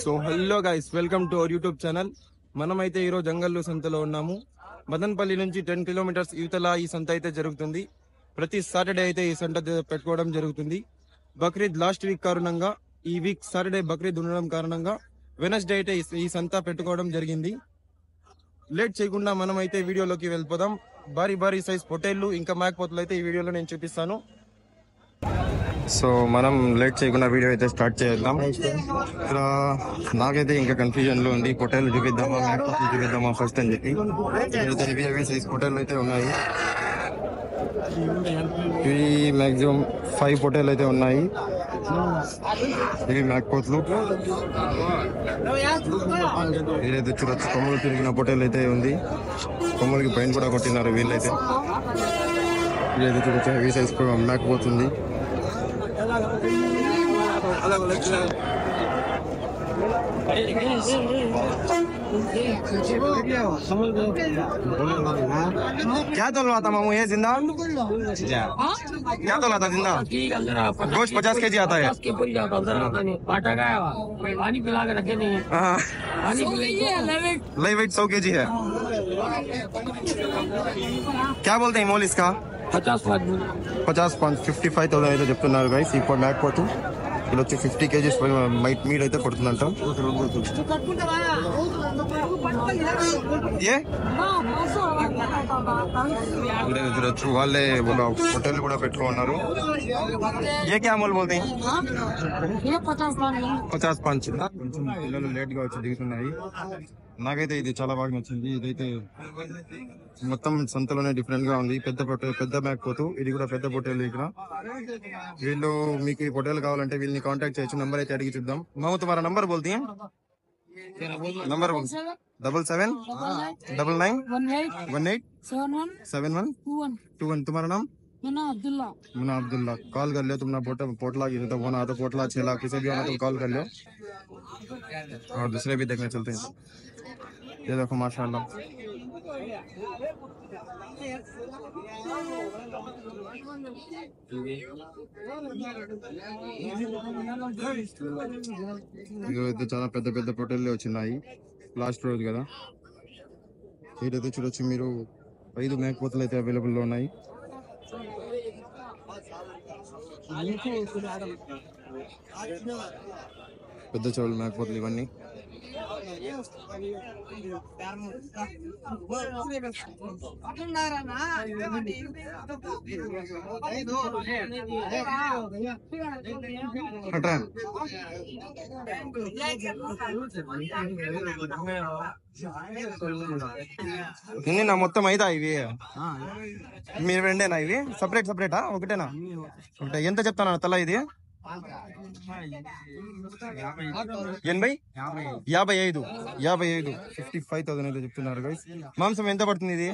So hello guys, welcome to our YouTube channel. మనమైతే ఈరోజు జంగల్లు సంతలో ఉన్నాము. మదన్పల్లి నుంచి 10 కిలోమీటర్స్ యువతల ఈ సంత అయితే జరుగుతుంది. ప్రతి సాటర్డే అయితే ఈ సంత పెట్టుకోవడం జరుగుతుంది. బక్రీద్ లాస్ట్ వీక్ కారణంగా ఈ వీక్ సాటర్డే బక్రీద్ ఉండడం కారణంగా వెనస్డే అయితే ఈ సంత పెట్టుకోవడం జరిగింది. లేట్ చేయకుండా మనం అయితే వీడియోలోకి వెళ్ళిపోదాం. భారీ భారీ సైజ్ పొటేళ్లు ఇంకా మేకపోతులు అయితే ఈ వీడియోలో నేను చూపిస్తాను. సో మనం లేట్ చేయకుండా వీడియో అయితే స్టార్ట్ చేద్దాం. ఇక్కడ నాకైతే ఇంకా కన్ఫ్యూజన్ లో ఉంది, పొటేలు చూపిద్దామా మేకపోతులు చూపిద్దామా ఫస్ట్ అని చెప్పి. హెవీ సైజ్ పొటేలు అయితే ఉన్నాయి. ఇవి మాక్సిమం 5 పొటేలు అయితే ఉన్నాయి. ఇవి మేకపోతులు. ఏదైతే చూడొచ్చు, కొమ్మలు తిరిగిన పొటేలు అయితే ఉంది. కొమ్మలకి పైన కూడా కొట్టినారు వీళ్ళైతే. ఇదైతే చూడొచ్చు, హెవీ సైజ్ మేకపోతుంది. क्या तोलवा था मामू ये जिंदा? क्या तोला था जिंदा? गोश्त 50 kg आता है। लाइव वेट 100 kg है। क्या बोलते हैं मोल इसका? 50 पाउंड 55,000 అయితే చెప్తున్నారు గైస్. ఇప్పుడు మేకపోతు ఇది వచ్చి 50 kg మీట్ అయితే పడుతుందంట. చూడొచ్చు, వాళ్ళే హోటల్ కూడా పెట్టుకున్నారు. ఏ క్యా మోల్ బోల్తే 50 పాంచ్. కొంచెం పిల్లలు లేట్ గా వచ్చి దిగుతున్నాయి. నాకైతే ఇది చాలా బాగా నచ్చింది. ఇదైతే మొత్తం సంతలోనే డిఫరెంట్ గా ఉంది. పెద్ద మేకపోతు, ఇది కూడా పెద్ద పొట్టేలు. ఇక్కడ వీళ్ళు మీకు ఈ పొట్టేలు కావాలంటే వీళ్ళని కాంటాక్ట్ చేయొచ్చు. నంబర్ అయితే అడిగి చూద్దాం. మాము तुम्हारा नंबर बोलती है? नंबर 7799187121. तुम्हारा नाम? मुन्ना अब्दुल्ला. कॉल कर लो, तुमने पोटला की तो होना तो पोटला 6 लाख किसी भी होना तो कॉल कर लो. और दूसरे भी देखने चलते हैं. ये देखो माशाल्लाह. ఇదైతే చాలా పెద్ద పెద్ద పొట్టేళ్ళు వచ్చినాయి. లాస్ట్ రోజు కదా. ఇదైతే చూడొచ్చు మీరు, 5 మేకపోతులు అయితే అవైలబుల్ లో ఉన్నాయి. పెద్ద చెవులు మేకపోతులు ఇవన్నీ. నా మొత్తం అయిదా ఇవి? మీరు రెండేనా ఇవి? సపరేటా ఒకటేనా? ఒకటే. ఎంత చెప్తాను తల ఇది? 55,000 అయితే చెప్తున్నారు గైస్. మాంసం ఎంత పడుతుంది ఇది?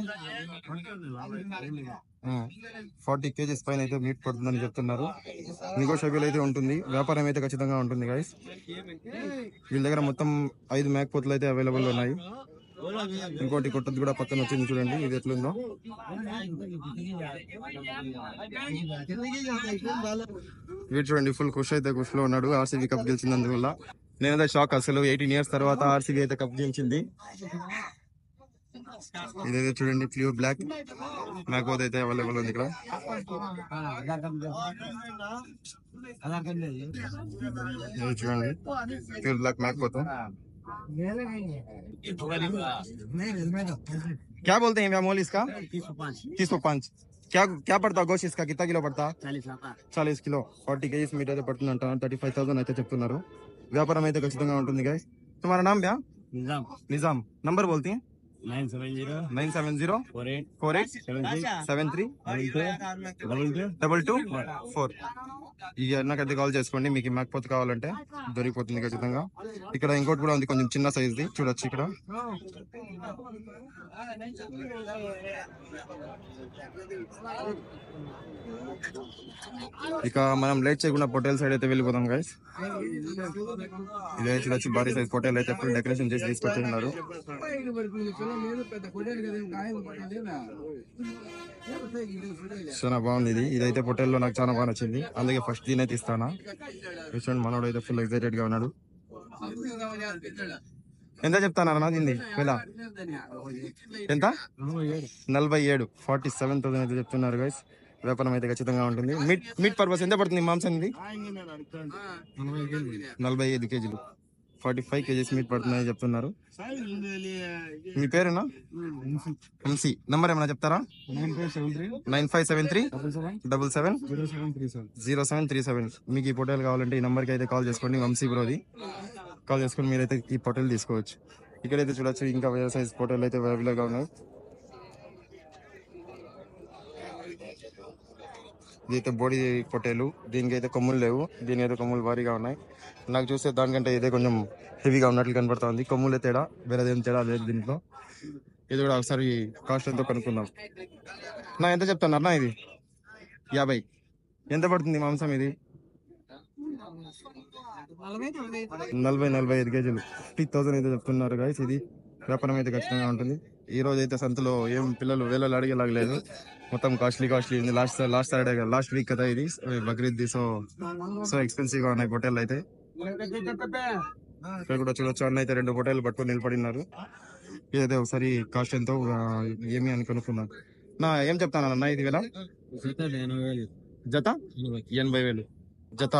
40 kg పైన అయితే మీట్ పడుతుందని చెప్తున్నారు. నెగోషియబుల్ అయితే ఉంటుంది. వ్యాపారం అయితే ఖచ్చితంగా ఉంటుంది గైస్. వీళ్ళ దగ్గర మొత్తం 5 మేకపోతులు అయితే అవైలబుల్ ఉన్నాయి. ఇంకోటి కొట్టది కూడా పక్కన వచ్చింది, చూడండి ఇది ఎట్లుందో. వీడు చూడండి, ఫుల్ ఖుష్ అయితే ఖుష్ లో ఉన్నాడు ఆర్సీబీ కప్ గెలిచినందువల్ల. నేనైతే షాక్ అసలు. 18 years తర్వాత ఆర్సీబీ అయితే కప్ గెలిచింది. ఇదైతే చూడండి, ప్యూర్ బ్లాక్ మేకపోతు అయితే అవైలబుల్ ఉంది ఇక్కడ. చూడండి, ప్యూర్ బ్లాక్ మేకపోతు. क्या बोलते हैं मोल इसका? 305. क्या पड़ता गोश्त इसका? कितना किलो पड़ता? 40 किलो. 40 kg మీట్ అయితే పడుతుందంట. 35,000 అయితే చెప్తున్నారు. వ్యాపారం అయితే ఖచ్చితంగా ఉంటుంది గైస్. तुम्हारा नाम क्या? निजाम. नंबर बोलती हैं? 97048732224. ఈ అన్నకైతే కాల్ చేసుకోండి, మీకు మేకపోతు కావాలంటే దొరికిపోతుంది ఖచ్చితంగా. ఇక్కడ ఇంకోటి కూడా ఉంది, కొంచెం చిన్న సైజ్ది, చూడొచ్చు ఇక్కడ. ఇక మనం లేట్ చేయకుండా పొటేల్ సైడ్ అయితే వెళ్ళిపోతాం గైస్. ఇదే చూడొచ్చు, భారీ సైజ్ పొటేల్ అయితే ఫుల్ డెకరేషన్ చేసి తీసుకొచ్చేస్తున్నారు. చాలా బాగుంది ఇది. ఇదైతే పొటేల్లో నాకు చాలా బాగా నచ్చింది, అందుకే ఫస్ట్ దీనే తీస్తానా. చూడండి, మనోడు అయితే ఫుల్ ఎక్సైటెడ్ గా ఉన్నాడు. ఎంత చెప్తానన్నా దీన్ని వేళ ఎంత 47 47,000 అయితే చెప్తున్నారు గైస్. వ్యాపారం అయితే ఖచ్చితంగా ఉంటుంది. మీట్ పర్పస్ ఎంత పడుతుంది మాంసం ఇది? 45 కేజీలు 45 కేజీస్ మీట్ పడుతుందని చెప్తున్నారు. మీ పేరేనా? ఎంసీ. నంబర్ ఏమైనా చెప్తారా? 9573770737. మీకు ఈ పొటేలు కావాలంటే ఈ నంబర్కి అయితే కాల్ చేసుకోండి. వంశీ బ్రోది కాల్ చేసుకొని మీరైతే ఈ పొటేలు తీసుకోవచ్చు. ఇక్కడైతే చూడొచ్చు ఇంకా వేరే సైజ్ పొటేలు అయితే అవైలబుల్గా ఉన్నాయి. ఇదైతే బోడీ పొటేలు, దీనికి అయితే కొమ్ములు లేవు, దీని అయితే కొమ్ములు భారీగా ఉన్నాయి. నాకు చూస్తే దానికంటే ఇదే కొంచెం హెవీగా ఉన్నట్లు కనపడతా ఉంది. కొమ్ములే తేడా, వేరేదేం తేడా లేదు దీంట్లో. ఇది కూడా ఒకసారి కాస్ట్ ఎంతో కనుక్కుందాం. నా ఎంత చెప్తాను ఇది? 50. ఎంత పడుతుంది మాంసం ఇది? 40-45 కేజీలు 50,000 అయితే చెప్తున్నారు గాయస్. ఇది వ్యాపారం అయితే ఖచ్చితంగా ఉంటుంది. ఈ రోజు అయితే సంతలో ఏం పిల్లలు వేలలో అడిగేలాగలేదు, మొత్తం కాస్ట్లీ ఉంది. లాస్ట్ సాటర్డే లాస్ట్ వీక్ కదా ఇది, బక్రీద్. సో ఎక్స్పెన్సివ్ గా ఉన్నాయి పొటేళ్ళు అయితే. ఇక్కడ కూడా చూడొచ్చు, అన్న అయితే 2 పొటేళ్ళు పట్టుకొని నిలబడినారు. ఇదైతే ఒకసారి కాస్ట్ ఎంతో ఏమి అని కనుక్కున్నాను. నా ఏం చెప్తాను అన్న ఇది వేళ? జత 80,000 జత.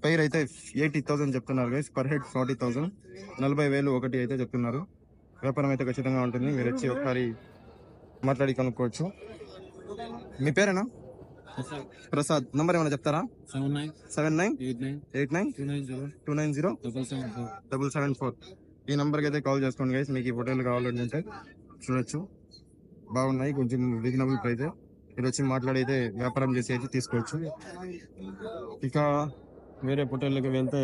పైర్ అయితే 80,000 చెప్తున్నారు గైస్. Per head 40,000. 40,000 ఒకటి అయితే చెప్తున్నారు. వ్యాపారం అయితే ఖచ్చితంగా ఉంటుంది. మీరు వచ్చి ఒకసారి మాట్లాడి కనుక్కోవచ్చు. మీ పేరేనా? ప్రసాద్. నంబర్ ఏమైనా చెప్తారా? 7989290774. ఈ నంబర్కి అయితే కాల్ చేసుకోండి గైస్. మీకు ఈ ఫోటోలు కావాలంటే చూడొచ్చు, బాగున్నాయి, కొంచెం రీజనబుల్ ప్రైస్. మీరు వచ్చి మాట్లాడి అయితే వ్యాపారం చేసి అయితే తీసుకోవచ్చు. ఇక వేరే ఫోటోలకి వెళ్తే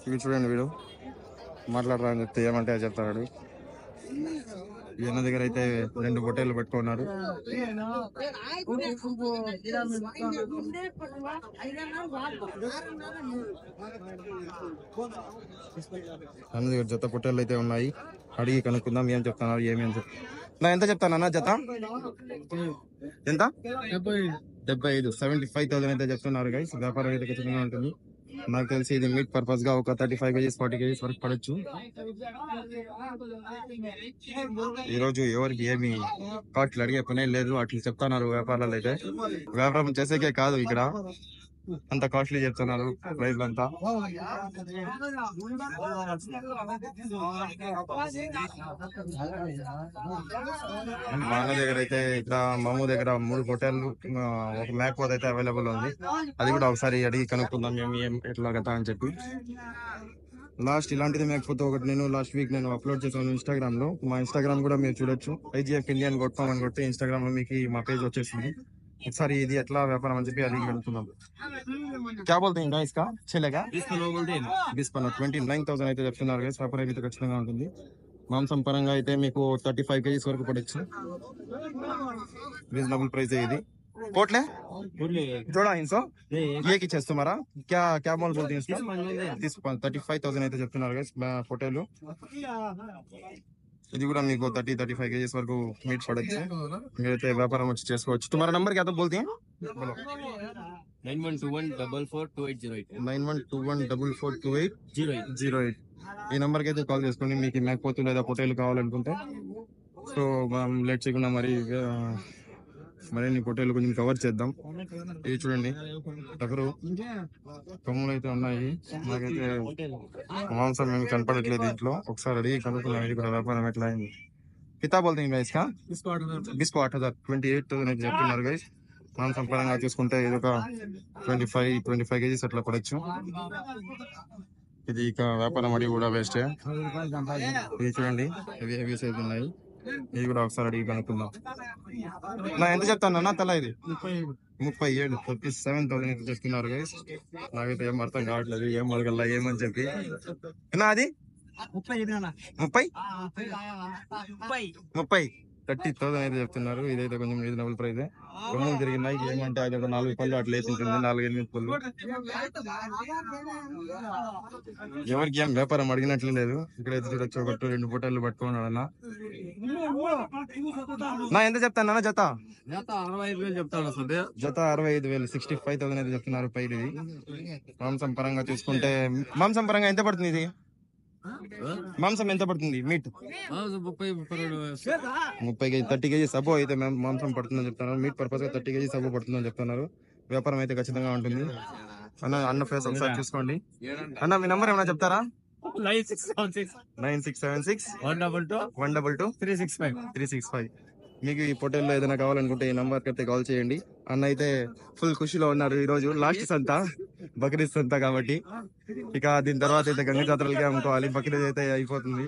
ఇవి చూడండి, వీడు మాట్లాడరా అని చెప్తే ఏమంటే అది చెప్తాడు. ఈయన దగ్గర అయితే 2 పొట్టేళ్ళు పెట్టుకున్నారు. అన్న దగ్గర జత పొట్టేళ్ళు అయితే ఉన్నాయి. అడిగి కనుక్కుందాం ఏం చెప్తున్నారు ఏమి అని చెప్పి. నా ఎంత చెప్తానన్నా జత? ఎంత? 75. 75,000 అయితే చెప్తున్నారు గైస్. వ్యాపారం అయితే ఖచ్చితంగా ఉంటుంది. నాకు తెలిసి ఇది మీట్ పర్పస్ గా ఒక 35 కేజీస్ 40 కేజీస్ వరకు పడచ్చు. ఈ రోజు ఎవరికి ఏమి కాట్లు అడిగే పనే లేదు, అట్లా చెప్తున్నారు వ్యాపారాలు అయితే. వ్యాపారం చేసేకే కాదు, ఇక్కడ అంత కాస్ట్లీ చెప్తున్నారు ప్రైస్ అంతా. మా అన్న దగ్గర అయితే ఇక్కడ మామూ దగ్గర 3 పొట్టేళ్ళు, ఒక మేకపోతే అయితే అవైలబుల్ ఉంది. అది కూడా ఒకసారి అడిగి కనుక్కుందాం ఏం ఎట్లా కదా అని చెప్పి. లాస్ట్ ఇలాంటిది మేకపోతే ఒకటి లాస్ట్ వీక్ నేను అప్లోడ్ చేశాను ఇన్స్టాగ్రామ్ లో. మా ఇన్స్టాగ్రామ్ కూడా మీరు చూడొచ్చు, IGF ఇండియన్ కొట్టామని కొట్టి ఇన్స్టాగ్రామ్ లో మీకు మా పేజ్ వచ్చేసింది. ఒకసారి ఇది ఎట్లా వ్యాపారం అని చెప్పి అడిగి కనుక్కుందాం. क्या बोलते हैं इसका चलेगा? 29,000 అయితే చెప్తున్నారు. వ్యాపారం అయితే ఖచ్చితంగా ఉంటుంది. మాంసం పరంగా అయితే మీకు 35 కేజీస్ వరకు పడచ్చు. రీజనబుల్ ప్రైస్ ఇది. कोटले जोड़ा इनसो ये की చేస్తున్నారా? क्या क्या मोल बोलते हैं इसका? 35,000 అయితే చెప్తున్నారు గైస్ ఫోటోలు. ఇది కూడా మీకు 30-35 కేజీస్ వరకు మీట్ పడచ్చు. మీరైతే వ్యాపారం వచ్చి చేసుకోవచ్చు. तुम्हारा नंबर क्या तो बोलते हैं? 9121442808. 9121442808. ఈ నంబర్కి అయితే కాల్ చేసుకోండి. మీకు మేకపోతు లేదా పొటేలు కావాలనుకుంటే. సో మనం లేట్ చేయకుండా మరిన్ని పొటేలు కొంచెం కవర్ చేద్దాం. ఇవి చూడండి, టగరు కొమ్ములు అయితే ఉన్నాయి. నాకైతే మాంసం ఏమి కనపడట్లేదు ఇంట్లో. ఒకసారి అడిగి కనుక్కున్నాం ఇది కూడా వ్యాపారం ఎట్లా అయింది. కితా బోల్తే గైస్ కా బిస్కో 8,000 28,000 అయితే చెప్తున్నారు గైస్. మాంసం పరంగా చూసుకుంటే ఇది ఒక 25 కేజీస్ అట్లా పడచ్చు. ఇది ఇక వ్యాపారం అడిగి కూడా వేస్టే. ఇది చూడండి, హెవీ సైజ్ ఉన్నాయి. ఇది కూడా ఒకసారి అడిగి కనుక్కుందాం. నా ఎంత చెప్తాను అన్న తల? ఇది 37 37,000 చెప్తున్నారు గైస్. నాకైతే ఏం అర్థం కావట్లేదు, ఏం అడగల్లా ఏమని చెప్పి. అది 30,000 అయితే చెప్తున్నారు. ఇదైతే కొంచెం రీజనబుల్ ప్రైస్. కొమ్ములు తిరిగినాయి. ఏమంటే అది ఒక 4 పళ్ళు అట్లా వేసి ఉంటుంది, 4-8 పళ్ళు. ఎవరికి ఏం వ్యాపారం అడిగినట్లు లేదు. ఇక్కడైతే చూడొచ్చు, 1-2 పొట్టేళ్ళు పట్టుకున్నాడు అన్న. నా ఎంత చెప్తాను అన్న జత? 65,000 చెప్తాను. జత 65,000 65,000 అయితే చెప్తున్నారు. పైది మాంసం పరంగా చూసుకుంటే మాంసం పరంగా ఎంత పడుతుంది ఇది? మాంసం ఎంత పడుతుంది మీట్? 30 కేజీ 30 కేజీ సబో అయితే మాంసం పడుతుందని చెప్తున్నారు. మీట్ పర్పస్ గా 30 కేజీ సబో పడుతుందని చెప్తున్నారు. వ్యాపారం అయితే ఖచ్చితంగా ఉంటుంది. అన్న ఫేస్ ఒకసారి చూసుకోండి. అన్న మీ నంబర్ ఏమైనా చెప్తారా? 9676 122 365. మీకు ఈ పొటేల్లో ఏదైనా కావాలనుకుంటే ఈ నంబర్కి అయితే కాల్ చేయండి. అన్న అయితే ఫుల్ ఖుషిలో ఉన్నారు. ఈ రోజు లాస్ట్ సంత, బక్రీద్ సంత కాబట్టి ఇక దీని తర్వాత అయితే గంగ జాతరలకే అమ్ముకోవాలి. బక్రీద్ అయితే అయిపోతుంది.